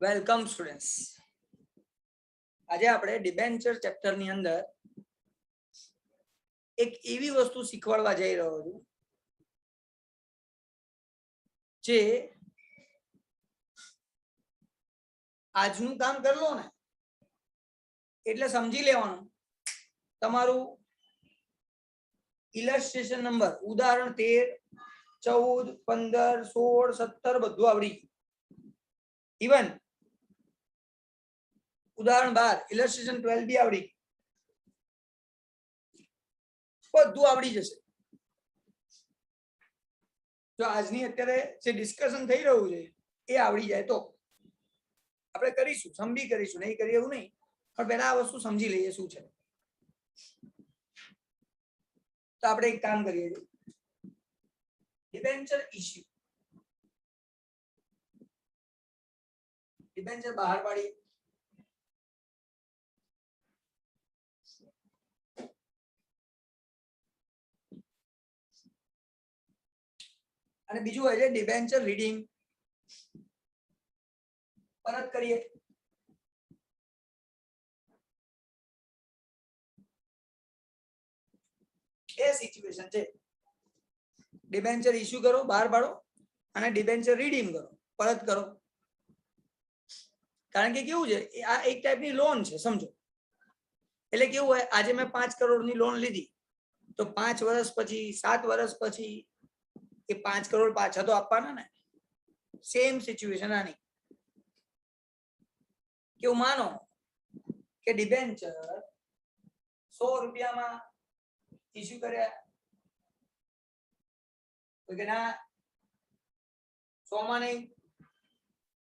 Welcome students. આજે આપણે debenture chapter ની અંદર એક એવી વસ્તુ શીખવાડવા જઈ રહ્યો છું જે આજનું કામ કરી લો ને એટલે સમજી લેવાનું તમારું ઇલસ્ટ્રેશન નંબર ઉદાહરણ 13, 14, 15, 16, 17 બધું આવડી ગયું. ઇવન ઉદાહરણ 12 ઇલસ્ટ્રેશન 12 બી આવડી બધું આવડી જશે. જો આજની અત્યારે જે ડિસ્કશન થઈ રહ્યું છે એ આવડી જાય તો આપણે કરીશું, સમજી કરીશું, નહીં કરીએ એવું નહીં, પણ પહેલા આ વસ્તુ સમજી લઈએ શું છે. તો આપણે એક કામ કરીએ છીએ, ડિબેન્ચર ઇશ્યુ, ડિબેન્ચર બહાર પાડીએ. અને બીજું હોય છે ડિબેન્ચર રીડિંગ, પરત કરીએ. એ સિચ્યુએશન છે, ડિબેન્ચર ઇશ્યુ કરો, બહાર પાડો, અને ડિબેન્ચર રીડીમ કરો, પરત કરો. કારણ કે કેવું છે, આ એક ટાઈપની લોન છે, સમજો. એટલે કેવું હોય, આજે મેં 5 કરોડની લોન લીધી તો 5 વર્ષ પછી, 7 વર્ષ પછી એ 5 કરોડ પાછા તો આપવાના ને. સેમ સિચ્યુએશન આની. કેવું માનો કે ડિબેન્ચર 100 રૂપિયામાં ઇશ્યુ કર્યા તો કે ના 100 માં નહીં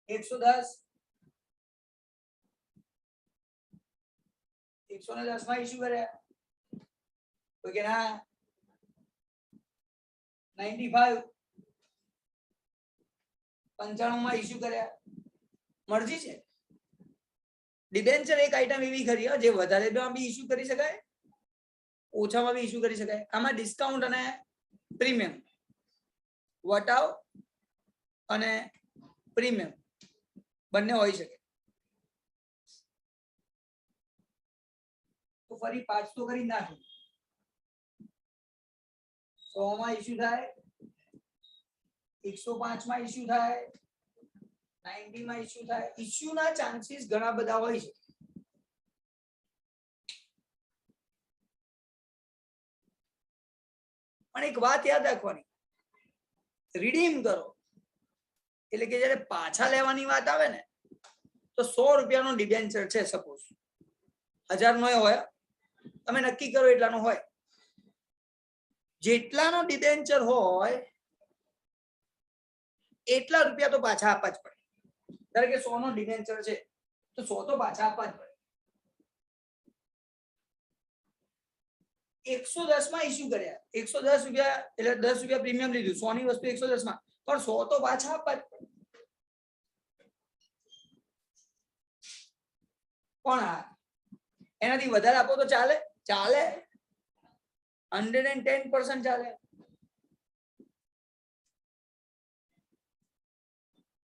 110, 110 માં ઇશ્યુ કર્યા તો કે ના 95, 95 માં ઇશ્યુ કર્યા. મરજી છે. ડિબેન્ચર એક આઈટમ એવી ખરી જે વધારેમાં બી ઇશ્યુ કરી શકાય, ઓછામાં બી ઇશ્યુ કરી શકાય. આમાં ડિસ્કાઉન્ટ અને પ્રીમિયમ, વટાવ અને પ્રીમિયમ બંને હોઈ શકે. તો ફરી 5 તો કરી નાખો. 100 માં ઇશ્યુ થાય, 105 માં ઇશ્યુ થાય, 90 માં ઇશ્યુ થાય. ઇશ્યુ ના ચાન્સીસ ઘણા બધા હોય છે. પણ એક વાત યાદ રાખવાની, રીડીમ કરો એટલે કે જ્યારે પાછા લેવાની વાત આવે ને તો 100 રૂપિયાનો ડિબેન્ચર છે, સપોઝ 1000 નો હોય, તમે નક્કી કરો એટલાનો હોય. જેટલાનો ડિબેન્ચર હોય એટલા રૂપિયા તો પાછા આપવા જ પડે. ધારો કે 100 નો ડિબેન્ચર છે તો 100 તો પાછા આપવા જ પડે. 110 માં ઇશ્યુ કર્યા, 110 રૂપિયા એટલે 10 રૂપિયા પ્રીમિયમ લીધું, 100 ની વસ્તુ 110 માં, પણ 100 તો પાછા આપવા જ પડે. પણ એનાથી વધારે આપો તો ચાલે? ચાલે, 110% ચાલે.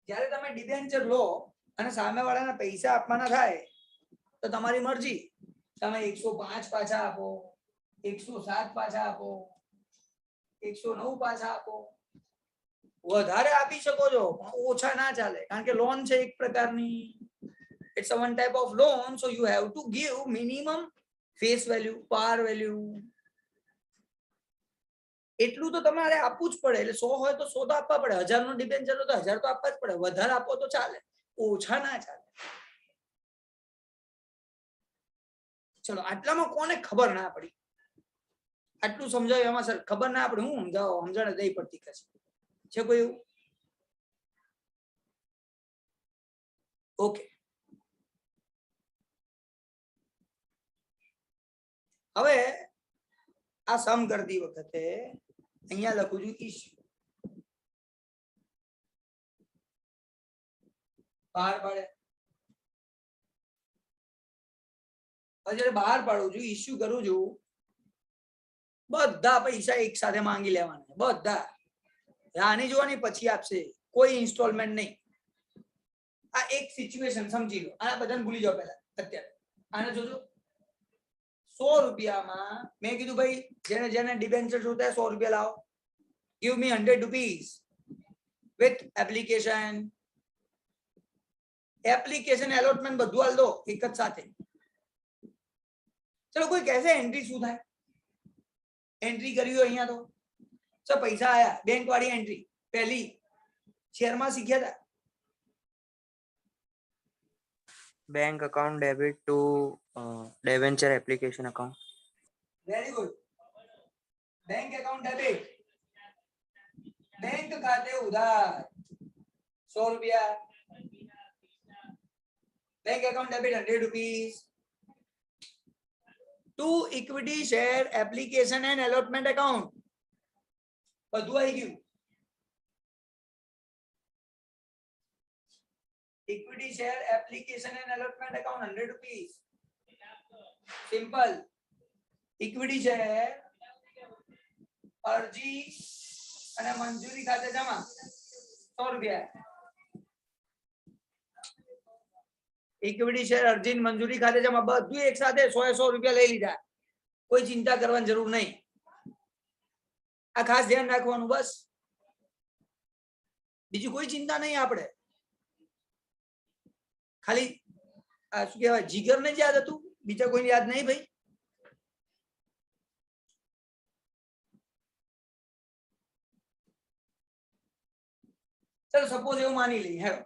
જ્યારે તમે ડિબેન્ચર લો અને સામેવાળાના પૈસા આપવાના થાય તો તમારી મરજી, તમે 105 પાછા આપો, 107 પાછા આપો, 109 પાછા આપો. વધારે આપી શકો છો પણ ઓછા ના ચાલે, કારણ કે લોન છે એક પ્રકારની. It's a one type of loan, so you have to give minimum face value, par value. એટલું તો તમારે આપવું જ પડે. એટલે 100 હોય તો 100 તો આપવા પડે, 1000 નો ડિબેન્ચર તો 1000 તો આપવા જ પડે. વધારે આપો તો ચાલે, ઓછા ના ચાલે. ચલો, આટલામાં કોને ખબર ના પડી? આટલું સમજાવ્યું એમાં સર ખબર ના પડે, હું સમજાવો, સમજણ દઈ પડતી છે કોઈ એવું? ઓકે, હવે આ સમ કરતી વખતે અહીંયા લખું છું ઇશ્યુ, બહાર પાડે. જ્યારે બહાર પાડું છું, ઇશ્યુ કરું છું, બધા પૈસા એક સાથે માંગી લેવાના, બધા. આની જોવાની પછી આપશે, કોઈ ઇન્સ્ટોલમેન્ટ નહીં. આ એક સિચ્યુએશન સમજી લો, આના બધાને ભૂલી જાઓ પહેલા અત્યારે. આને જોજો 100 રૂપિયામાં મેં કીધું ભાઈ જેને જેને ડિબેન્ચર જોતા 100 રૂપિયા લાવો, give me 100 rupees with application allotment બધું હાલ દો એક જ સાથે. ચલો કોઈ કહેશે એન્ટ્રી શું થાય? એન્ટ્રી કરી હોય અહીંયા તો ચલો પૈસા આયા, બેંક વાળી એન્ટ્રી પહેલી શેરમાં શીખ્યા હતા. Bank account debit to debenture application account. Very good. Bank account debit, bank ખાતે ઉધાર 100 રૂપિયા, bank account debit 100 rupees to equity share application and allotment account. બધું આવી ગયું. equity share application and allotment account 100 rupees. Simple. equity share અરજી અને મંજૂરી ખાતે જમા 100 રૂપિયા. ઇક્વિટી શેર અરજી અને મંજૂરી ખાતે જમા બધું એક સાથે 100 રૂપિયા લઈ લીધા. કોઈ ચિંતા કરવાની જરૂર નહીં. આ ખાસ ધ્યાન રાખવાનું બસ, બીજી કોઈ ચિંતા નહીં. આપણે ખાલી શું કહેવાય જીગર ને જ યાદ હતું, બીજા કોઈને યાદ નહીં ભાઈ. ચલો સપોઝ એવું માની લઈએ. હેલો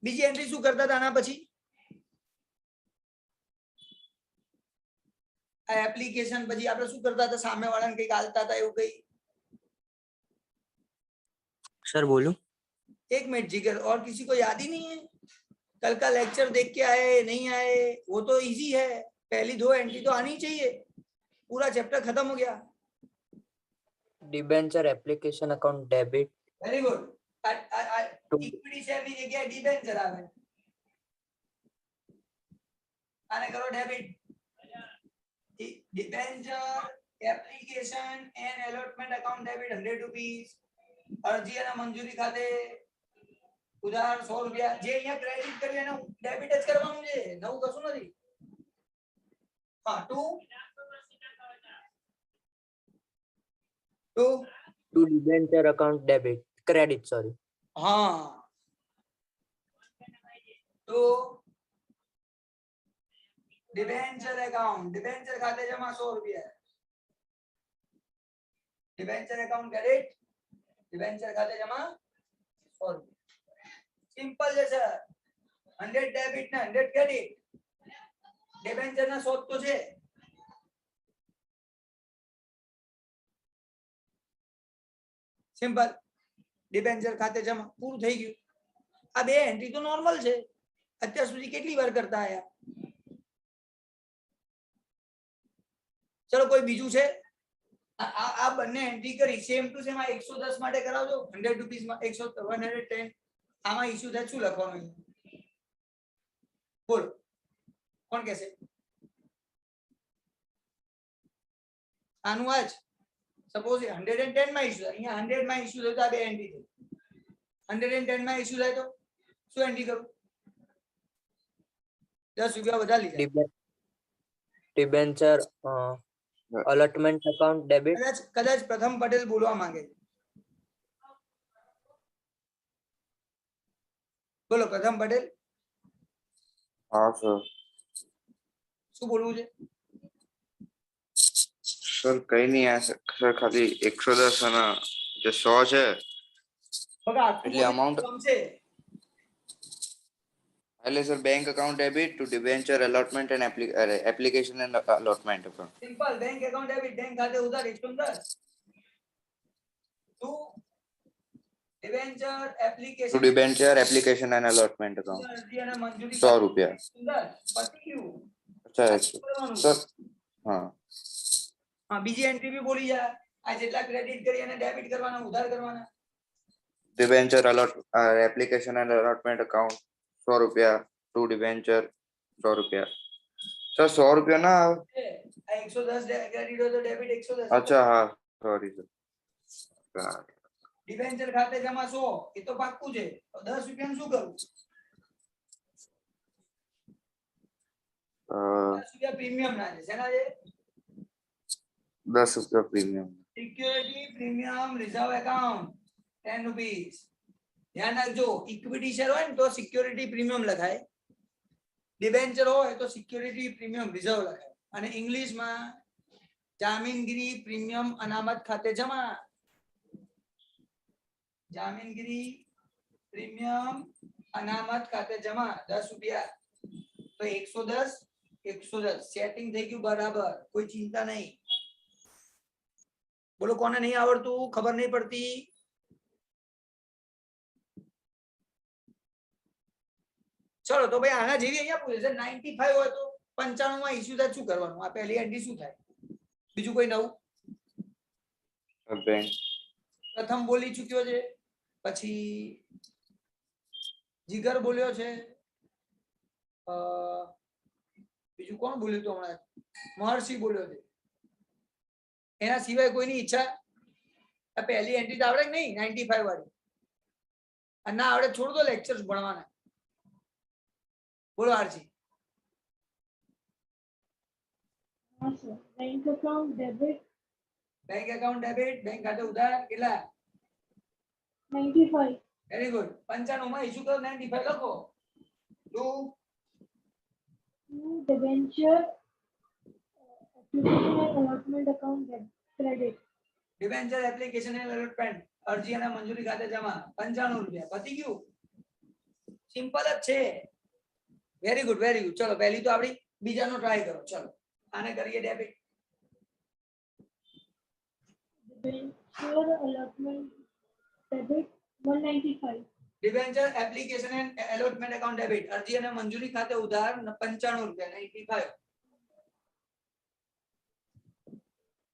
બીજી એન્ટ્રી શું કરતા હતા આના પછી? આ એપ્લિકેશન પછી આપણે શું કરતા હતા? સામે વાળાને કંઈક આલતા હતા એવું કઈ? सर बोलूं? एक मिनट जिगर, और किसी को याद ही नहीं है? कल का लेक्चर देख के आए नहीं आए वो तो इजी है, पहली 2 एंट्री तो आनी चाहिए, पूरा चैप्टर खत्म हो गया. Debenture application account debit. Very good. Equity share ની જગ્યાએ ડિબેન્ચર આવે, આને કરો debit. Debenture application and allotment account debit 100 rupees. અરજી અને મંજૂરી ખાતે ઉધાર 100 રૂપિયા. જે અહીંયા ક્રેડિટ કરી એને ડેબિટ જ કરવાનું છે, નવું કશું નથી. હા two debenture account debit credit, sorry. હા તો ડિબેન્ચર એકાઉન્ટ, ડિબેન્ચર ખાતે જમા 100 રૂપિયા. ડિબેન્ચર એકાઉન્ટ ક્રેડિટ, ડિબેન્ચર ખાતે જમા 100 રૂપિયા. સિમ્પલ છે સર. 100 ડેબિટ ને 100 ક્રેડિટ. ડિબેન્ચર ના 100 તો છે. સિમ્પલ. ડિબેન્ચર ખાતે જમા, પૂરું થઈ ગયું. આ બે એન્ટ્રી તો નોર્મલ છે, અત્યાર સુધી કેટલી વાર કરતા આયા. ચલો કોઈ બીજું છે? આ બંને એન્ટ્રી કરી સેમ ટુ સેમ. આ 110 માટે કરાવજો 100 રૂપીસ માં 110. આમાં ઇશ્યુ થાય શું લખવાનું? બોલો કોણ કહેશે? આનું આજ સપોઝ 110 માં ઇશ્યુ, અહીંયા 100 માં ઇશ્યુ થાય તો આ બે એન્ટ્રી થઈ. 110 માં ઇશ્યુ થાય તો શું એન્ટ્રી કરું? 10 રૂપિયા વધારે લીધા. Debenture allotment account debit. કદાચ પ્રથમ પટેલ બોલવા માંગે. બોલો પ્રથમ પટેલ. હા સર. શું બોલવું છે? સર કઈ નહીં, આ સર ખાલી 110 અને જે 100 છે એટલે અમાઉન્ટ છે. એટલે sir bank account debit to debenture allotment and application and allotment account. Simple. Bank account debit, bank ખાતે ઉધાર 110. To debenture application to debenture application and allotment account અરજી અને મંજૂરી 100 રૂપિયા. પતી ગયું. અચ્છા સર. હા હા બીજી એન્ટ્રી બી બોલી જા. આ જેટલા ક્રેડિટ કરી અને ડેબિટ કરવાના, ઉધાર કરવાના. Debenture application and allotment account 100 રૂપિયા ટુ ડિબેન્ચર 100 રૂપિયા. સર 100 રૂપિયા ના આવે. આ 110 ક્રેડિટ હોય તો ડેબિટ 110. અચ્છા હા સોરી સર. ડિબેન્ચર ખાતે જમા 100 એ તો પાક્કું છે. 10 રૂપિયાનું શું કરું? રૂપિયા પ્રીમિયમ ના છે. શેના છે? 10 રૂપિયા premium. Security premium reserve account 10 rupees. ધ્યાન રાખજો, ઇક્વિટી શેર હોય ને તો સિક્યોરિટી પ્રીમિયમ લખાય, ડિબેન્ચર હોય તો સિક્યોરિટી પ્રીમિયમ રિઝર્વ લખાય. અને ઇંગ્લિશમાં જામીનગીરી પ્રીમિયમ અનામત ખાતે જમા. જામીનગીરી પ્રીમિયમ અનામત ખાતે જમા 10 રૂપિયા. તો 110 સેટિંગ થઈ ગયું બરાબર, કોઈ ચિંતા નહીં. બોલો કોને નહીં આવડતું, ખબર નહીં પડતી? ચલો તો ભાઈ આના જેવી અહીંયા પૂછે છે 95 હોય તો 95 માં ઇશ્યુ થાય શું કરવાનું? આ પહેલી એન્ટ્રી શું થાય? બીજું કોઈ નવું? બેંક પ્રથમ બોલી ચૂક્યો છે, પછી જીગર બોલ્યો છે, બીજું કોણ બોલ્યું તો હમણાં? મહર્ષિ બોલ્યો છે. એના સિવાય કોઈની ઈચ્છા? આ પહેલી એન્ટ્રી તો આવડે કે નહીં 95 વાળી? અને ના આવડે છોડ દો લેક્ચર્સ ભણવાના. બોલો R G. Bank account debit bank account debit, bank ખાતે ઉધાર કેટલા? 95 વેરી ગુડ. 95 માં ઇશ્યુ કરો 95 લખો. To debenture application and allotment account credit debenture application and allotment અરજી અને મંજૂરી ખાતે જમા 95 રૂપિયા. પતી ગયું, સિમ્પલ જ છે. Very good very good. ચલો પહેલી તો આપડી, બીજાનો ટ્રાય કરો. ચલો આને કરીએ debit. debenture allotment debit 195 debenture application and allotment account debit અરજી અને મંજૂરી ખાતે ઉધાર 95 રૂપિયા 95.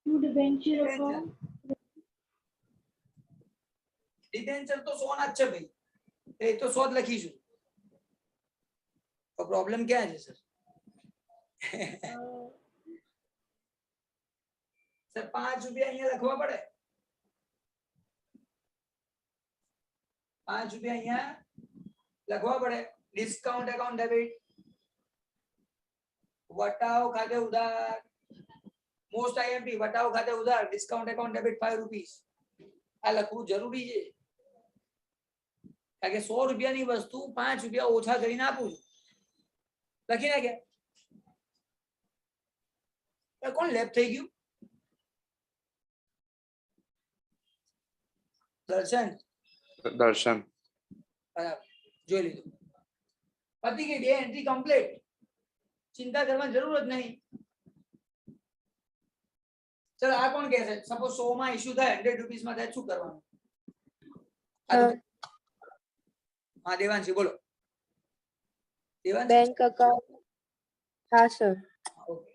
to debenture account ડિબેન્ચર તો 100 ના જ છે ભાઈ, એ તો 100 જ લખીશું. તો પ્રોબ્લેમ ક્યાં છે સર? સર 5 રૂપિયા અહીંયા લખવા પડે. 5 રૂપિયા અહીંયા લખવા પડે. ડિસ્કાઉન્ટ એકાઉન્ટ ડેબિટ વટાવ ખાતે ઉધાર, મોસ્ટ આઈએમપી વટાવ ખાતે ઉધાર ડિસ્કાઉન્ટ એકાઉન્ટ ડેબિટ 5 રૂપીસ. આ લખવું જરૂરી છે, કારણ કે 100 રૂપિયાની વસ્તુ 5 રૂપિયા ઓછા કરીને આપું છું. લખી નાખ્યા. કોણ લેફ્ટ થઈ ગયું? દર્શન. દર્શન. બરાબર, જોઈ લીધું. પતી ગઈ, 2 એન્ટ્રી કમ્પ્લીટ. ચિંતા કરવાની જરૂર જ નહીં. ચલો આ કોણ કહે છે? સપોઝ 100 માં ઇશ્યુ થાય 100 રૂપીસ માં થાય, શું કરવાનું? હા દેવાંશી બોલો. દેવાંશી બેંક અકાઉન્ટ, હા sir, okay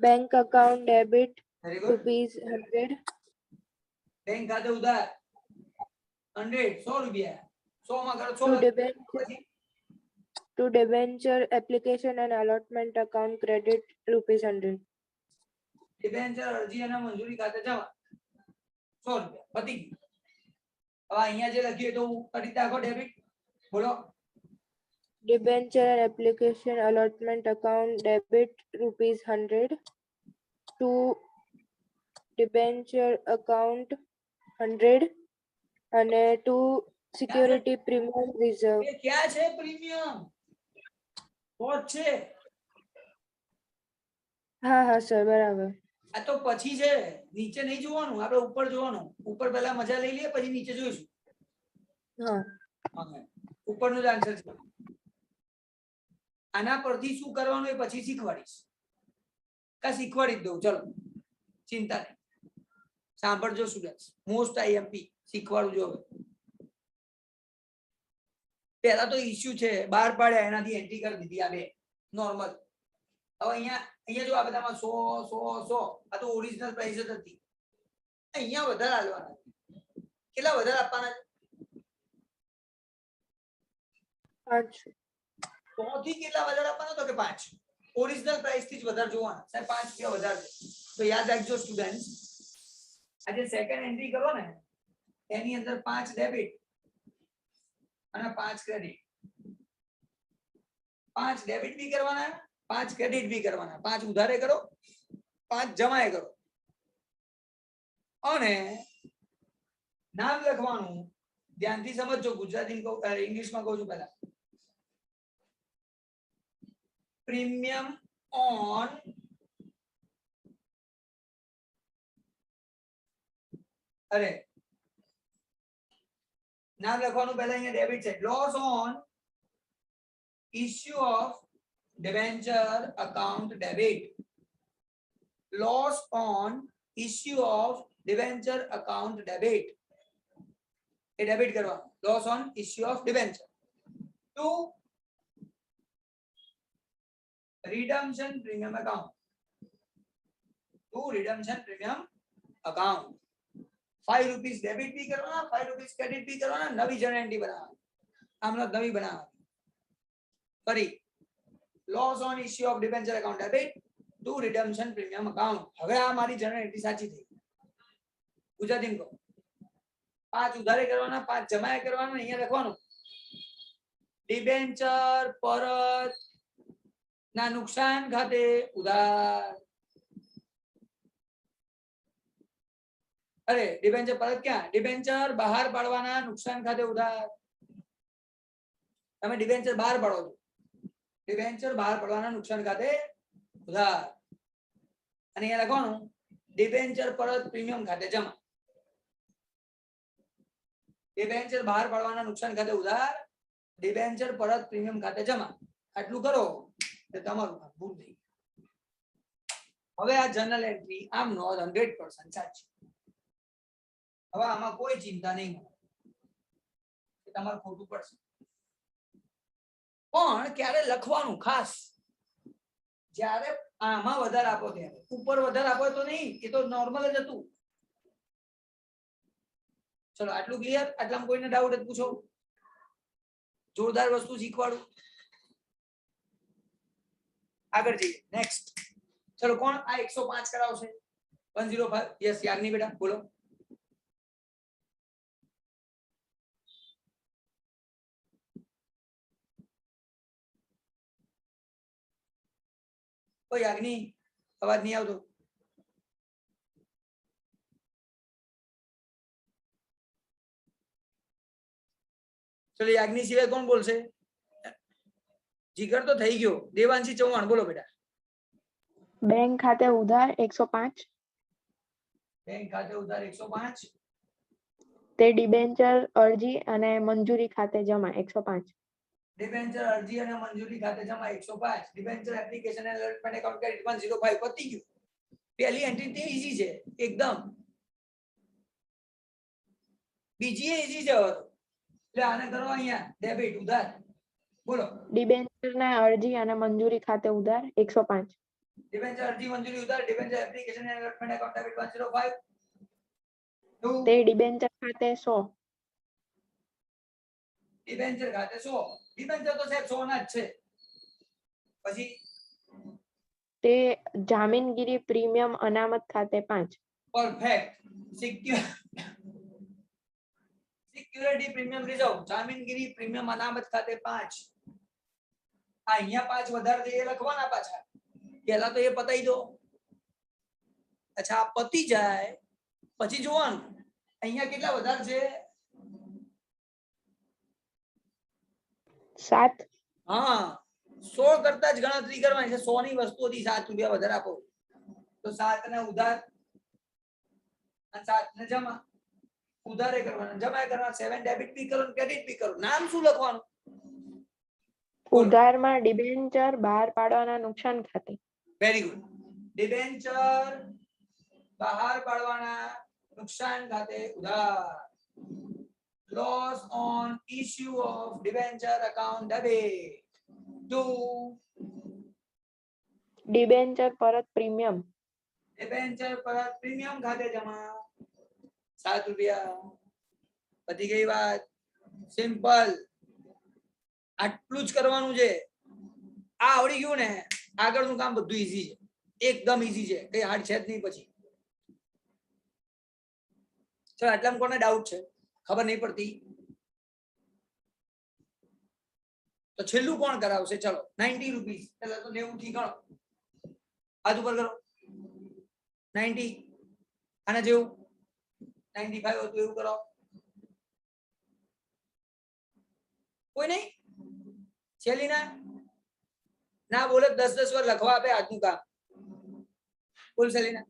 bank account debit very good. ₹100 bank ખાતે ઉધાર 100 રૂપિયા. 100 માં કરો to 100 debenture પછી to debenture application and allotment account credit ₹100. Debenture અરજી અને મંજૂરી ખાતે જમા 100 રૂપિયા. પતી ગયું. હવે અહીંયા જે લખ્યું તો કરી નાખો ડેબિટ. બોલો. Debenture and application allotment account debit ₹100 to debenture account 100 અને to security premium reserve. એ ક્યાં છે પ્રીમિયમ? કોટ છે. હા હા સર, બરાબર. આ તો પછી છે, નીચે નહીં જોવાનું, આપણે ઉપર જોવાનું. ઉપર પહેલા મજા લઈ લઈએ પછી નીચે જોઈશું. હા, ઉપરનો જ આન્સર છે. આના પરથી શું કરવાનું એ પછી શીખવાડીશ, કા શીખવાડી જ દઉં. ચલો ચિંતા નહીં, સાંભળજો સ્ટુડન્ટ્સ. મોસ્ટ આઈએમપી શીખવાડું જો. હવે પહેલા તો ઇશ્યુ છે 12 પાડ્યા, એનાથી એન્ટ્રી કરી દીધી આ બે નોર્મલ. હવે અહીંયા જો આ બધામાં 100 100 100 આ તો ઓરિજિનલ પ્રાઇસ જ હતી. અહીંયા વધારે આલવાના. કેટલા વધારે આપવાના? 5. 100 થી કેટલા વધારે આપવાના? તો કે 5. ઓરિજિનલ પ્રાઇસ થી જ વધારે જોવાના. સાહેબ 5 રૂપિયા વધારે છે. તો યાદ રાખજો સ્ટુડન્ટ્સ, આ જે સેકન્ડ એન્ટ્રી કરો ને એની અંદર 5 ડેબિટ અને 5 ક્રેડિટ. 5 ડેબિટ બી કરવાના 5 ક્રેડિટ બી કરવાના, 5 ઉધારે કરો, 5 જમાએ કરો. અને નામ લખવાનું, ધ્યાનથી સમજજો, ગુજરાતી ઇંગ્લિશમાં કહું છું પહેલા. પ્રીમિયમ ઓન નામ લખવાનું પહેલા અહીંયા ડેબિટ છે. Loss on issue of debenture account debit. Loss on issue of debenture account debit. A debit કરવાનું. Loss on issue of debenture. To redemption premium account. To redemption premium account. 5 rupees debit भी करवाना, 5 rupees credit भी करवाना, नवी journal entry बनाना. आमनो नवी बनाना. फरी loss on issue of debenture account debit to redemption premium account. હવે આ મારી journal entry સાચી થઈ. ગુજરાતીમાં કહો. 5 ઉધારે કરવાના, 5 જમાએ કરવાના. અહીંયા લખવાનું ડિબેન્ચર પરત ના નુકસાન ખાતે ઉધાર. અરે ડિબેન્ચર પરત ક્યાં? ડિબેન્ચર બહાર પાડવાના નુકસાન ખાતે ઉધાર. તમે ડિબેન્ચર બહાર પાડો છો, ડિબેન્ચર બહાર પડવાના નુકસાન ખાતે ઉધાર. અને અહીંયા લખવાનું ડિબેન્ચર પરત પ્રીમિયમ ખાતે જમા. ડિબેન્ચર બહાર પડવાના નુકસાન ખાતે ઉધાર, ડિબેન્ચર પરત પ્રીમિયમ ખાતે જમા. આટલું કરો તો તમારું કામ પૂરું થઈ ગયું. હવે આ જર્નલ એન્ટ્રી આમ નોંધ 100% સાચી. હવે આમાં કોઈ ચિંતા નહીં કે તમારે ખોટું પડશે. પણ ક્યારે લખવાનું ખાસ, જ્યારે આમાં વધારે આપો ત્યારે. ઉપર વધારે આપો તો નહીં, એ તો નોર્મલ જ હતું. ચલો આટલું ક્લિયર? આટલામાં કોઈને ડાઉટ જ પૂછો. જોરદાર વસ્તુ શીખવાડું. આગળ જઈએ. નેક્સ્ટ. ચલો કોણ આ 105 કરાવશે? 105. યસ યાજ્ઞી બેટા બોલો. કોઈ યાજ્ઞી અવાજ નહીં આવતો. ચલો યાજ્ઞી સિવાય કોણ બોલશે? જીગર તો થઈ ગયો. દેવાંશી ચૌહાણ બોલો બેટા. બેંક ખાતે ઉધાર 105. બેંક ખાતે ઉધાર 105. તે ડિબેન્ચર અરજી અને મંજૂરી ખાતે જમા 105. ડિબેન્ચર અરજી અને મંજૂરી ખાતે જમા 105. Debenture application and allotment account credit 105. પતી ગયું. પહેલી એન્ટ્રી તે ઈઝી છે એકદમ. બીજી એ ઈઝી છે. એટલે આને કરો અહીંયા ડેબિટ ઉધાર. બોલો. ડિબેન્ચર ના અરજી અને મંજૂરી ખાતે ઉધાર 105. ડિબેન્ચર અરજી મંજૂરી ઉધાર, debenture application and allotment account debit 105. તે ડિબેન્ચર ખાતે 100. ડિબેન્ચર ખાતે 100. ડિબેન્ચર તો સાહેબ 100 ના જ છે. પછી તે જામીનગીરી પ્રીમિયમ અનામત ખાતે 5. પરફેક્ટ. સિક્યુરિટી પ્રીમિયમ રિઝર્વ, જામીનગીરી પ્રીમિયમ અનામત ખાતે 5. આ અહીંયા 5 વધારે છે એ લખવાના પાછા. પહેલા તો એ પતાઈ દો. અચ્છા આ પતી જાય પછી જોવાનું અહીંયા કેટલા વધારે છે. 7. હા 16 કરતા જ ગણતરી કરવાની છે. 100 ની વસ્તુ હતી 7 રૂપિયા વધારે આપો તો 7 ને ઉધાર અને 7 ને જમા. ઉધારે કરવાના, જમા કરવાના. 7 ડેબિટ બી કરો, ક્રેડિટ બી કરો. નામ શું લખવાનું? ઉધારમાં ડિબેન્ચર બહાર પાડવાના નુકસાન ખાતે. Very good. ડિબેન્ચર બહાર પાડવાના નુકસાન ખાતે ઉધાર. Loss on issue of debenture account debit to debenture પરત પ્રીમિયમ. ડિબેન્ચર પરત પ્રીમિયમ ખાતે જમા 7 રૂપિયા. પતી ગઈ વાત. સિમ્પલ. આટલું જ કરવાનું છે. આ આવડી ગયું ને, આગળનું કામ બધું ઈઝી છે. એકદમ ઈઝી છે, કઈ હાર્ડ છે જ નહીં. પછી ચલો આટલામાં કોને ડાઉટ છે? ખબર નહીં પડતી તો તો છેલ્લું કોણ કરાવશે? ચલો 90 રૂપીસ, પેલા તો 90 થી ગણો, હાથ ઉપર કરો 90, આના જેવું 95 હતું એવું કરો. કોઈ નહીં? છેલ્લી ના બોલે 10 વાર લખવા આપે આજનું કામ. બોલ સેલિના.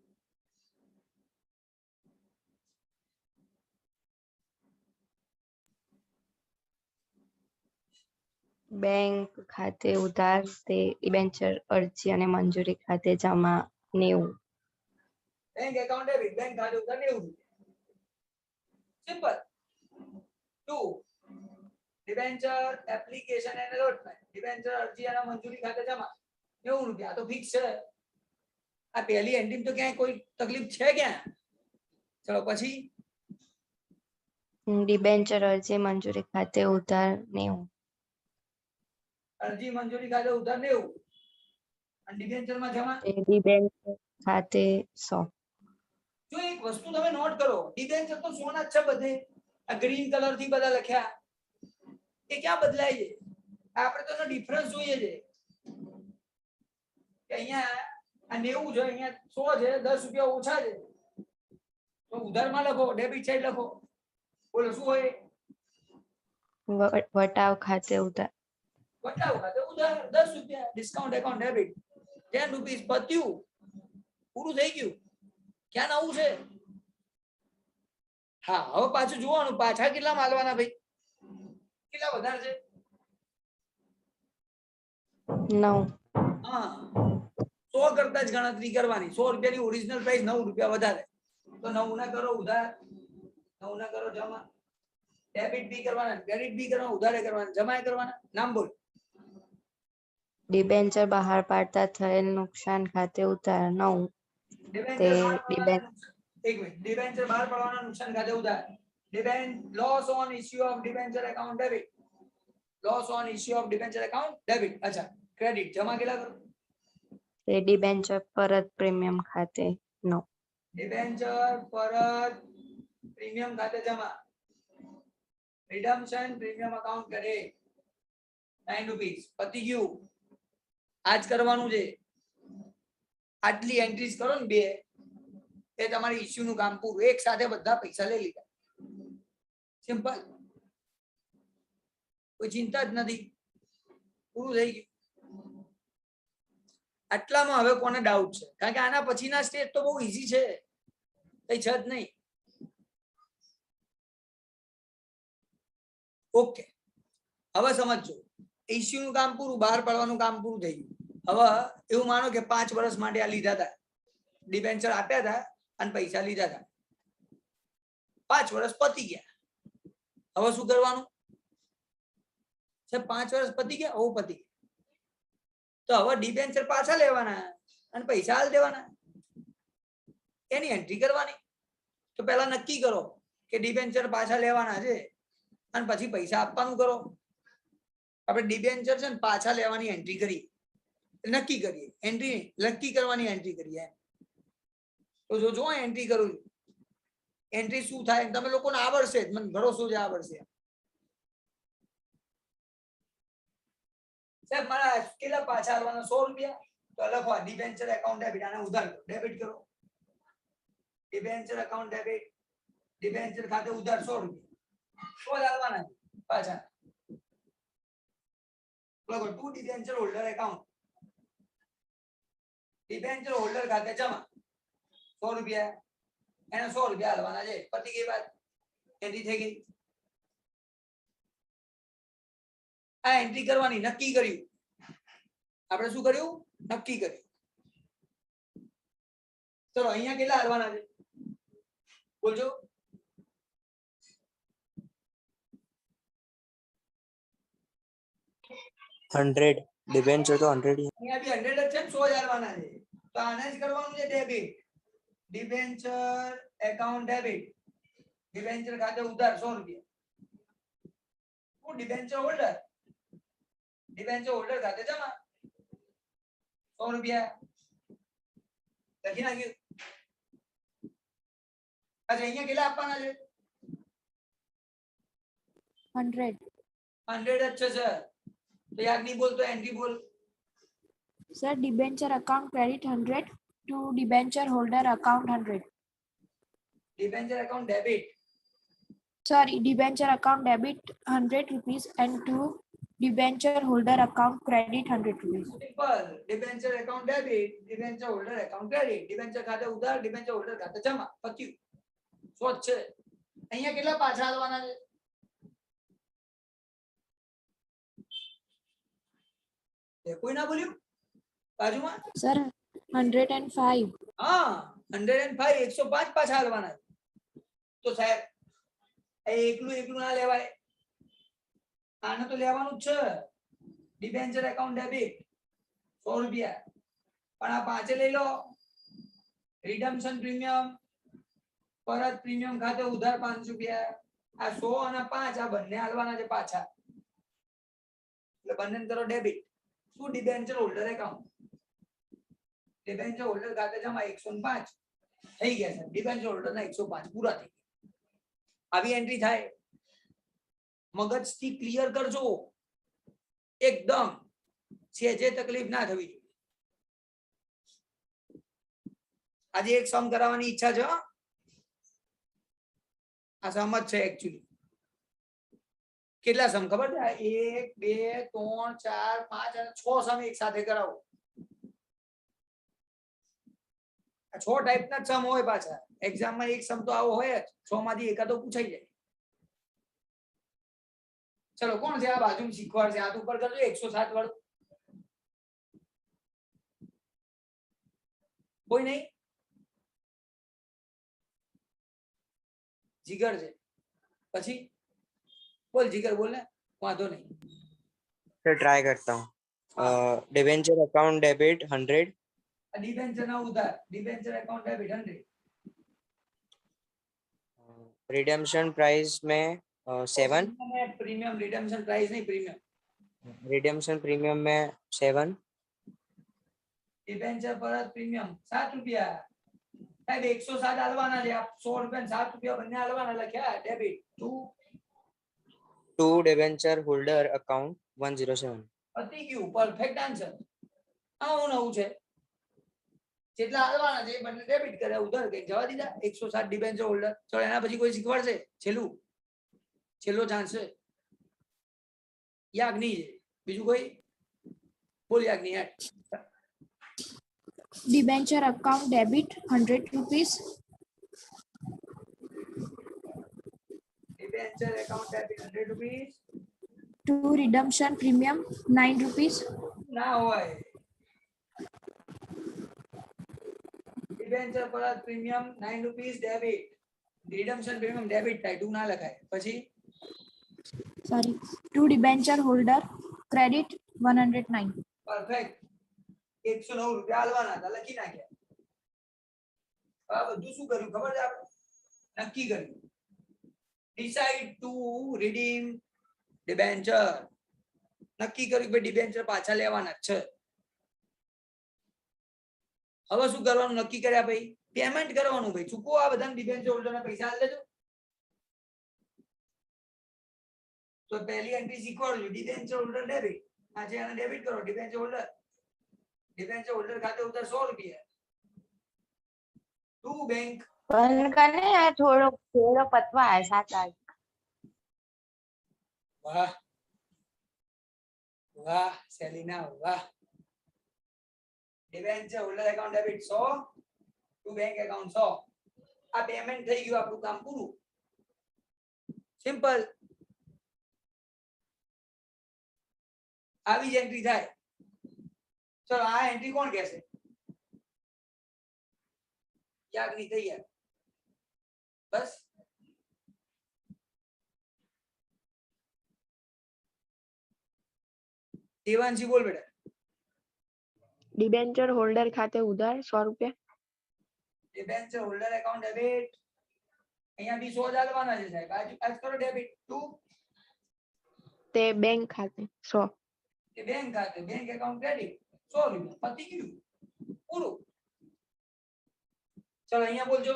બેંક ખાતે ઉધાર તે ડિબેન્ચર અરજી અને મંજૂરી ખાતે જમા 90. બેંક એકાઉન્ટ ડેબિટ, બેંક ખાતે ઉધાર 90. Simple. 2 debenture application and allotment, debenture અરજી અને મંજૂરી ખાતે જમા 90 રૂપિયા. તો ફિક્સ છે. આ પહેલી એન્ટ્રી તો ક્યાંય કોઈ તકલીફ છે ક્યાં? ચલો પછી ડિબેન્ચર અરજી મંજૂરી ખાતે ઉધાર 90. અરજી મંજૂરી ખાતે ઉધાર 90 અને ડિબેન્ચર માં જમા. તે ડિબેન્ચર ખાતે 100. જો એક વસ્તુ તમે નોટ કરો, ડિબેન્ચર તો સોના જ છે બધે. આ ગ્રીન કલર થી બધા લખ્યા, એ ક્યાં બદલાય છે? આપણે તો એનો ડિફરન્સ જોઈએ છે કે અહીંયા આ 90 છે, અહીંયા 100 છે, 10 રૂપિયા ઓછા છે. તો ઉધારમાં લખો, ડેબિટ સાઈડ લખો. બોલો શું હોય? વટાવ ખાતે ઉધાર. વટાવ ખાતે ઉધાર 10 રૂપિયા. Discount account debit 10 rupees. પત્યું, પૂરું થઈ ગયું. ક્યાં નવું છે? હા, હવે પાછું જોવાનું પાછા કેટલા માલવાના ભાઈ, કેટલા વધારે છે? 9. હા, 100 કરતા જ ગણતરી કરવાની. 100 રૂપિયાની ઓરિજિનલ પ્રાઇસ 9 રૂપિયા વધારે. તો 9 ના કરો ઉધાર, 9 ના કરો જમા. ડેબિટ બી કરવાના, ક્રેડિટ બી કરવાના, ઉધારે કરવાના, જમા કરવાના. નામ બોલ. ડિબેન્ચર બહાર પાડતા થયેલ નુકસાન ખાતે ઉધાર 9. ડિબેન્ચર બહાર પાડવાના નુકસાન- એક મિનિટ. ડિબેન્ચર બહાર પાડવાના નુકસાન ખાતે ઉધાર. Loss on issue of debenture account debit, loss on issue of debenture account debit. અચ્છા, ક્રેડિટ જમા કેટલા કરો? તે ડિબેન્ચર પરત પ્રીમિયમ ખાતે 9. ડિબેન્ચર પરત પ્રીમિયમ ખાતે જમા. રિડમ્પશન પ્રીમિયમ અકાઉન્ટ ક્રેડિટ 9 રૂપીસ. પતી ગયું. આજ કરવાનું છે. આટલી એન્ટ્રીઝ કરો ને બે, એ તમારી ઇશ્યુ નું કામ પૂરું. એક સાથે બધા પૈસા લઈ લીધા. સિમ્પલ, કોઈ ચિંતા જ નથી. પૂરું થઈ ગયું. આટલામાં હવે કોને ડાઉટ છે? કારણ કે આના પછીના સ્ટેજ તો બહુ ઈઝી છે, કઈ છે જ નહીં. ઓકે, હવે સમજો. ઇશ્યુ નું કામ પૂરું, બહાર પાડવાનું કામ પૂરું થઈ ગયું. હવે એવું માનો કે 5 વર્ષ માટે આ લીધા હતા, ડિબેન્ચર આપ્યા હતા અને પૈસા લીધા હતા. 5 વર્ષ પતી ગયા. હવે શું કરવાનું છે? 5 વર્ષ પતી ગયા, ઓ પતી ગયા. તો હવે ડિબેન્ચર પાછા લેવાના અને પૈસા હાલ દેવાના. એની એન્ટ્રી કરવાની. તો પહેલા નક્કી કરો કે ડિબેન્ચર પાછા લેવાના છે અને પછી પૈસા આપવાનું કરો. આપણે ડિબેન્ચર છે ને પાછા લેવાની એન્ટ્રી કરી, નક્કી કરીએ. એન્ટ્રી નક્કી કરવાની એન્ટ્રી કરીએ. તો જો એન્ટ્રી કરું, એન્ટ્રી શું થાય તમે લોકોને આવડશે જ, મને ભરોસો છે આવડશે. સાહેબ મારા કેટલા પાછા આવવાના? 100 રૂપિયા. તો લખો ડિબેન્ચર એકાઉન્ટ ડેબિટ, આને ઉધાર કરો, ડેબિટ કરો. ડિબેન્ચર એકાઉન્ટ ડેબિટ, ડિબેન્ચર ખાતે ઉધાર 100 રૂપિયા. 100 આવવાના પાછા. લખો to debenture holder account, debenture holder ખાતે જમા 100 રૂપિયા. એને 100 રૂપિયા આલવાના છે. પતી ગઈ વાત, એન્ટ્રી થઈ ગઈ. આ એન્ટ્રી કરવાની. નક્કી કર્યું આપણે. શું કર્યું? નક્કી કર્યું. ચલો અહીંયા કેટલા આલવાના છે બોલજો. હંડ્રેડ ડિબેન્ચર તો 100 અહીંયા બી 100 જ છે ને, 100 જ આલવાના છે. તો આને જ કરવાનું છે debit. Debenture account debit, debenture ખાતે ઉધાર 100 રૂપિયા. હું ડિબેન્ચર હોલ્ડર, ડિબેન્ચર હોલ્ડર ખાતે જમા 100 રૂપિયા. લખી નાખ્યું. અચ્છા, અહીંયા કેટલા આપવાના છે? 100. 100 જ છે સર. તો યાજ્ઞિ બોલ, તો એન્ટ્રી બોલ. Sir, debenture account credit 100 to debenture holder account 100. Debenture account debit. Sorry, debenture account debit 100 rupees and to debenture holder account credit 100 rupees. Simple. Debenture account debit, debenture holder account credit, debenture ખાતે ઉધાર, debenture holder ખાતે જમા. પત્યું. સ્વચ્છ છે. અહીંયા કેટલા પાછા આવવાના છે? કોઈ ના બોલ્યું બાજુમાં? Sir, 105. હા 105 105 પાછા હાલવાના છે. તો સાહેબ એ એકલું ના લેવાય, આને તો લેવાનું જ છે. ડિબેન્ચર એકાઉન્ટ ડેબિટ 100 રૂપિયા, પણ આ પાંચે લઈ લો. રિડમ્પશન પ્રીમિયમ, પરત પ્રીમિયમ ખાતે ઉધાર 500 રૂપિયા. આ 100 અને 5 આ બંને હાલવાના છે પાછા, એટલે બંને કરો ડેબિટ. શું? Debenture holder account, debenture holder ખાતે જમા 105 થઈ ગયા છે. ડિબેન્ચર હોલ્ડર ના 105 પૂરા થઈ ગયા. આવી એન્ટ્રી થાય. મગજ થી ક્લિયર કરજો એકદમ, જે તકલીફ ના થવી જોઈએ. આજે એક સમ કરાવવાની ઈચ્છા છે. આ સમ જ છે એકચ્યુઅલી. કેટલા સમ ખબર છે? 1 2 3 4 5 અને 6 સમ એક સાથે કરાવો. આ 6 ટાઈપના સમ હોય પાછા એક્ઝામમાં. એક સમ તો આવો હોય જ, 6 માંથી એકાદો પૂછાઈ જાય. ચલો કોણ છે આ બાજુ શીખવાડ છે? હાથ ઉપર કરજો 107 વાળું. કોઈ નહીં? જીગર છે. પછી બોલ જીગર, બોલ ને, વાંધો નહીં. सर ट्राई करता हूँ. Debenture account debit 100. ડિબેન્ચર ના ઉધાર, debenture account debit 100. Redemption price में 7. પ્રીમિયમ રિડમ્પશન પ્રાઇસ નહીં, પ્રીમિયમ. रिडेम्पशन प्रीमियम में 7. ડિબેન્ચર પરત પ્રીમિયમ 7 રૂપિયા. સાહેબ 107 હાલવાના છે. 100 રૂપિયા 7 રૂપિયા બંને હાલવાના લખ્યા. Debit to debenture holder account 107. પતી ગયું. Perfect answer. આવું નવું છે. જેટલા હાલવાના છે એ બંને ડેબિટ કરે, ઉધાર કઈ જવા દીધા. 107 ડિબેન્ચર હોલ્ડર. ચલો એના પછી કોઈ શીખવાડશે? છેલ્લો ચાન્સ છે. યાજ્ઞિ છે. બીજું કોઈ બોલ યાજ્ઞિ. Debenture account debit 100 rupees debenture account debit 100 rupees. to redemption premium 9 rupees. ના હોય. ડિબેન્ચર પરત premium 9 rupees debit. Redemption premium debit થાય, તું ના લખાય. પછી Sorry, to debenture holder credit 109. Perfect. 109 રૂપિયા હાલવાના હતા, લખી નાખ્યા. આ બધું શું કર્યું ખબર છે આપણે? નક્કી કર્યું. Decide to redeem debenture. નક્કી કર્યું કે ડિબેન્ચર પાછા લેવાના જ છે. હવે શું કરવાનું નક્કી કર્યા ભાઈ? પેમેન્ટ કરવાનું ભાઈ. ચૂકવો આ બધા ડિબેન્ચર હોલ્ડરના પૈસા આલ દેજો. તો પહેલી એન્ટ્રી શીખવાડજો. Debenture holder debit. આજે આને ડેબિટ કરો. ડિબેન્ચર હોલ્ડર ખાતે ઉધાર 100 રૂપિયા. To bank. બંધ કરે આ થોડો પતવા આવે 7 વાગે. વાહ વાહ સેલિના વાહ. Debenture holder account debit 100, to bank account 100. આ પેમેન્ટ થઈ ગયું, આપણું કામ પૂરું. સિમ્પલ. આવી જ એન્ટ્રી થાય. ચલો આ એન્ટ્રી કોણ કહેશે? યાજ્ઞિ તૈયાર. બસ દેવાંશી બોલ બેટા. Debenture holder ખાતે ઉધાર 100 રૂપિયા. Debenture holder account debit. અહીંયા બી 100 જ હાલવાના છે સાહેબ. આજ કરો ડેબિટ. ટુ તે બેંક ખાતે 100. કે બેંક ખાતે, બેંક એકાઉન્ટ ક્રેડિટ 100 રૂપિયા. પતી ગયું, પૂરું. ચલો અહીંયા બોલજો.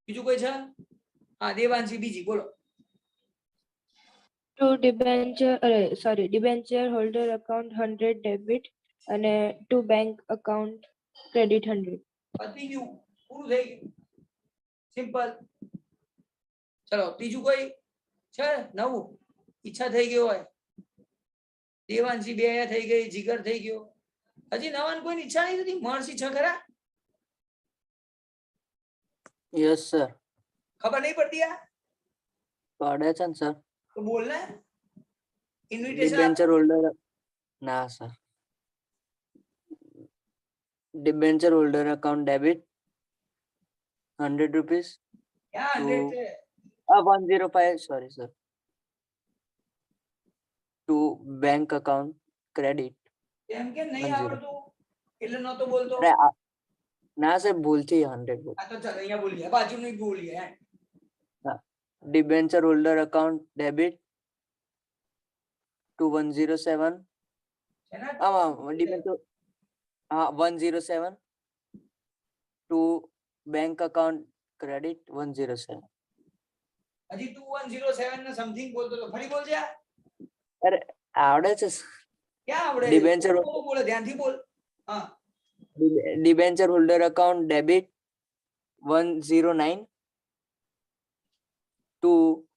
બીજું કોઈ છે? હા દેવાંશી બીજી બોલો. To debenture holder account 100 debit અને ટુ બેંક અકાઉન્ટ ક્રેડિટ 100. પતી ગયું, પૂરું થઈ ગયું, સિમ્પલ. ચલો ત્રીજું કોઈ છે નવું? ઈચ્છા થઈ ગયો હોય, દેવાંશી બે થઈ ગઈ, જીગર થઈ ગયો, હજી નવાન કોઈ ઈચ્છા નહીં થતી? મહર્ષિ છ ખરા? Yes sir. ખબર નહીં પડતી આ? પડે છે ને સર. તો બોલ ને. ઇન્વિટેશન ડિબેન્ચર હોલ્ડર ના sir. Debenture holder account debit 100 rupees ક્યાં તો- 100 છે? 105 sorry sir to bank account credit. એમ કે નહીં 100. આવડતું એટલે નતો બોલતો. અરે ના સર ભૂલથી 100. આ તો ચાલ અહીંયા બોલીએ, બાજુ નહીં બોલીએ. ડિબેન્ચર હોલ્ડર અકાઉન્ટ ડેબિટ 2107 એના debenture 107 two bank account credit 107. હજી 2107 ને સમથિંગ બોલતો તો ફરી બોલ જા. આવડે છે sir. ક્યાં આવડે? Debenture- બહુ બોલે, ધ્યાનથી બોલ. હા, debenture holder account debit 109 two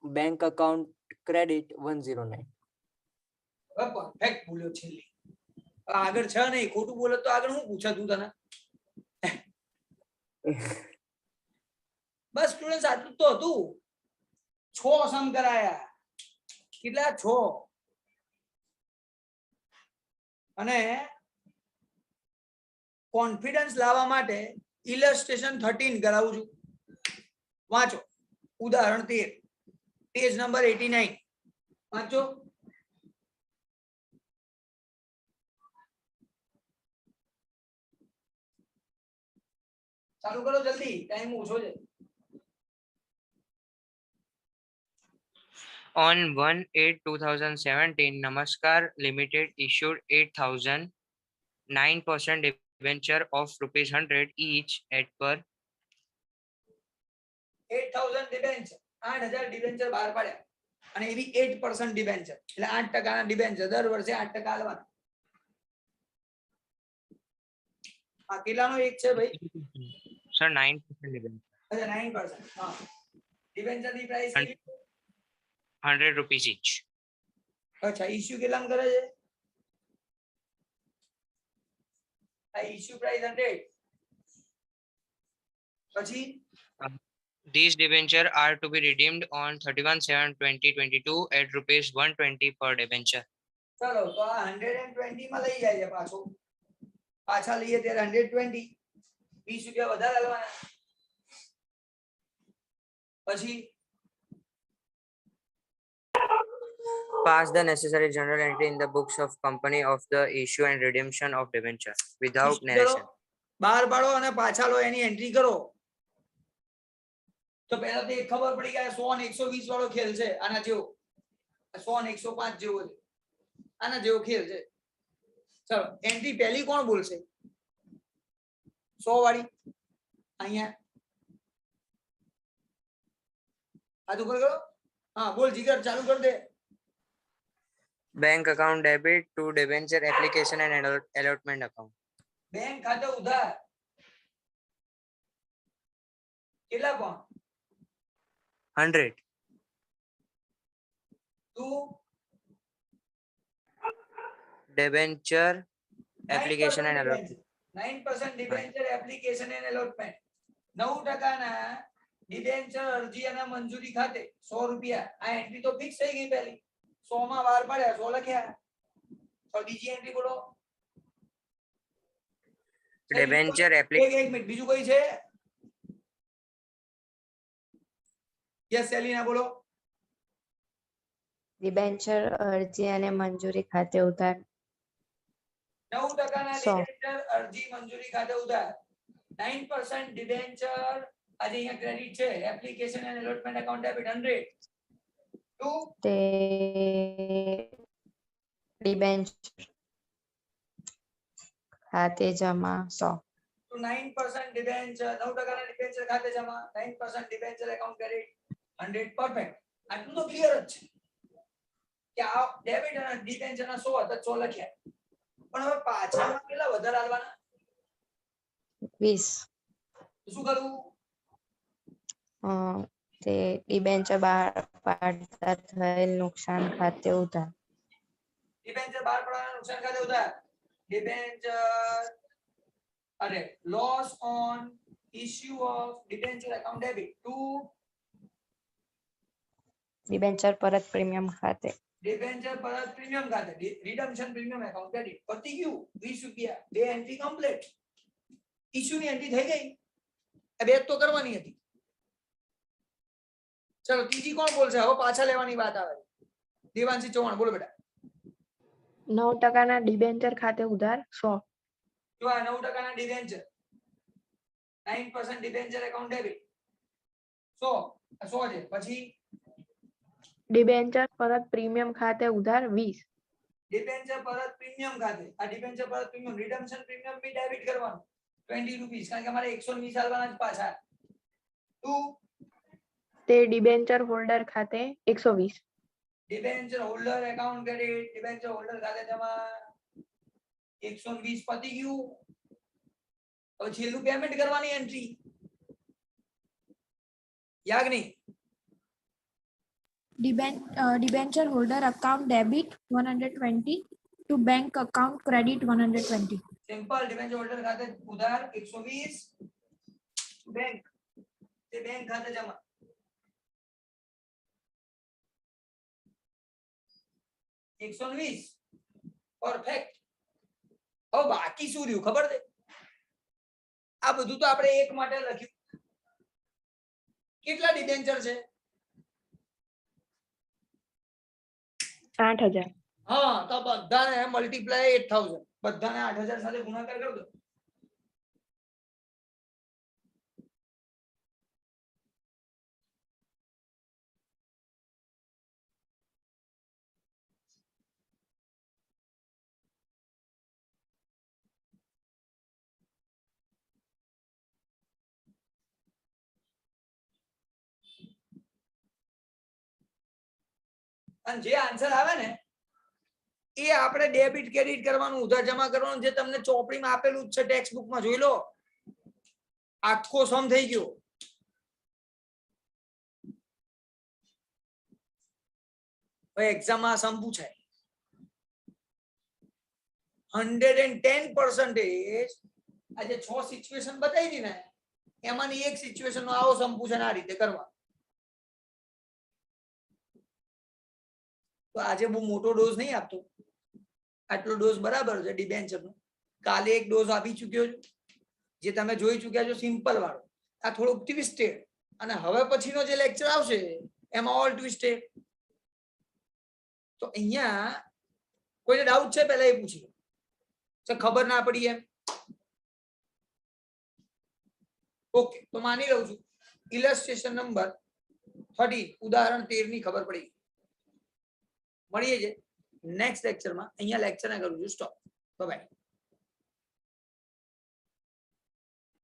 bank account credit 109. Perfect બોલ્યો છેલ્લી. હવે આગળ છે નહીં, ખોટું બોલે તો આગળ હું પૂછા તું તને? બસ સ્ટુડન્ટ આટલું તો હતું. 6 સમ કરાયા. કેટલા? 6. અને કોન્ફિડન્સ લાવવા માટે ઇલસ્ટ્રેશન 13 કરાવું છું. વાંચો ઉદાહરણ 13, પેજ નંબર 89. વાંચો. ચાલુ કરો જલ્દી, ટાઈમ ઓછો છે. On 1/8/2017, Namaskar Limited issued 8,000 9% debenture of ₹100 each at per 8000 debenture, 8000 debenture બહાર પાડ્યા અને એવી 8% ડિબેન્ચર, એટલે 8% ના ડિબેન્ચર દર વર્ષે 8% આલવાના. આ કેટલાનો એક છે ભાઈ? sir 9% debenture, અચ્છા 9%. હા, ડિબેન્ચર ની પ્રાઇસ કેટલી? ₹100 each. અચ્છા, ઇશ્યુ કેટલામાં કરે છે? આ ઇશ્યુ પ્રાઇસ 100. પછી These debenture are to be redeemed on 31/7/2022 at ₹120 per debenture. ચલો તો આ 120 માં લઈ જાય છે પાછો. પાછા લઈએ ત્યારે 120, 20 રૂપિયા વધારે આલવાના. પછી Pass the necessary journal entry in the books of company of the issue and redemption of debenture without issue કરો, narration. બહાર પાડો અને પાછા લો, એની એન્ટ્રી કરો. તો પહેલા તો એક ખબર પડી કે 100 અને 120 વાળો ખેલ છે. આના જેવો 100 અને 105 જેવો છે. આના જેવો ખેલ છે. ચલો એન્ટ્રી પહેલી કોણ બોલશે? 100 વાળી અહીંયા હાથ ઉપર કરો. હા બોલ જીગર, ચાલુ કર દે. Bank account debit to debenture application and allotment account. Bank ખાતે ઉધાર કેટલા કોણ? 100. તું Debenture application and allotment. 9% debenture application and allotment. 9% ના ડિબેન્ચર અરજી અને મંજૂરી ખાતે 100 રૂપિયા. આ એન્ટ્રી તો ફિક્સ થઈ ગઈ પહેલી. 100 માં વાર પડ્યા 100 લખ્યા. તો બીજી એન્ટ્રી બોલો. Debenture application. એક મિનિટ, બીજું કોઈ છે? યસ સેલિના બોલો. ડિબેન્ચર અરજી અને મંજૂરી ખાતે ઉધાર 9% ના 100. ડિબેન્ચર અરજી મંજૂરી ખાતે ઉધાર. 9% ડિબેન્ચર આજે અહીંયા ક્રેડિટ છે. Application and allotment account debit 100 to તે ડિબેન્ચર ખાતે જમા 100. to 9% debenture. 9% ના ડિબેન્ચર ખાતે જમા. 9% ડિબેન્ચર એકાઉન્ટ ક્રેડિટ 100. પરફેક્ટ. આટલું તો ક્લિયર જ છે. કે આ ડેબિટ અને ડિબેન્ચર ના 100 હતા 100 લખ્યા, પણ હવે પાછા કેટલા વધારે આલવાના? 20. તો શું કરવું? તે ડિબેન્ચર બહાર પાડતા થયેલ નુકસાન ખાતે ઉધાર. ડિબેન્ચર બહાર પડવાના નુકસાન ખાતે ઉધાર. ડિબેન્ચર અરે loss on issue of debenture account debit to debenture પરત પ્રીમિયમ ખાતે. ડિબેન્ચર પરત પ્રીમિયમ ખાતે રિડમ્પશન પ્રીમિયમ એકાઉન્ટ ક્રેડિટ. પતી ગયું 20 રૂપિયા. બે એન્ટ્રી કમ્પ્લીટ. ઇશ્યુ ની એન્ટ્રી થઈ ગઈ. આ બે તો કરવાની હતી. ચલો ત્રીજી કોણ બોલશે? હવે પાછા લેવાની વાત આવે. દેવાંશી ચૌહાણ બોલો બેટા. 9% ડિબેન્ચર ખાતે ઉધાર 100. જો આ 9% ના ડિબેન્ચર 9% ડિબેન્ચર એકાઉન્ટ ડેબિટ 100 છે. પછી ડિબેન્ચર પરત પ્રીમિયમ ખાતે ઉધાર 20. ડિબેન્ચર પરત પ્રીમિયમ ખાતે આ ડિબેન્ચર પરત પ્રીમિયમ રિડમ્પશન પ્રીમિયમ બી ડેબિટ કરવાનું 20 રૂપીસ, કારણ કે અમારે 120 આલવાના જ પાછા. ટુ તે ડિબેન્ચર હોલ્ડર ખાતે 120. Debenture holder account credit debenture holder ખાતે જમા 120 પતી ગયું. હવે છેલ્લું પેમેન્ટ કરવાની entry Yagnik. Debenture holder account debit 120 to bank account credit 120. Simple. Debenture holder ખાતે ઉધાર 120 બેંક તે બેંક ખાતે જમા. પરફેક્ટ. હવે બાકી શું રહ્યું ખબર છે? આ બધું તો આપણે એક માટે લખ્યું. કેટલા ડિબેન્ચર છે? 8000. હા, તો બધાને મલ્ટીપ્લાય 8000, બધાને 8000 સાથે ગુણાકાર કરી દો. અને જે આન્સર આવે ને એ આપણે ડેબિટ ક્રેડિટ કરવાનું, ઉધાર જમા કરવાનું, જે તમને ચોપડીમાં આપેલું છે ટેક્સ્ટ બુકમાં જોઈ લો. આખો સમ થઈ ગયો. હવે એક્ઝામમાં સમ પૂછાય 110%. આજે 6 સિચ્યુએશન બતાવી હતી ને, એમાંની એક સિચ્યુએશન નો આવો સમ પૂછે આ રીતે કરવા. તો આજે બહુ મોટો ડોઝ નહીં આપતો, આટલો ડોઝ બરાબર છે ડિબેન્ચર નો. કાલે એક ડોઝ આપી ચૂક્યો છું, જે તમે જોઈ ચૂક્યા છો સિમ્પલ વાળો. આ થોડુંક ટ્વિસ્ટેડ, અને હવે પછીનો જે લેક્ચર આવશે એમાં ઓલ ટ્વિસ્ટેડ. તો અહીંયા કોઈને ડાઉટ છે? પહેલા એ પૂછી લો, ખબર ના પડી એમ. ઓકે, તો માની લઉં છું ઇલસ્ટ્રેશન નંબર 30 ઉદાહરણ 13 ની ખબર પડી. મળીએ છે નેક્સ્ટ લેક્ચરમાં. અહીંયા લેક્ચર ના કરું છું, સ્ટોપ. Bye bye.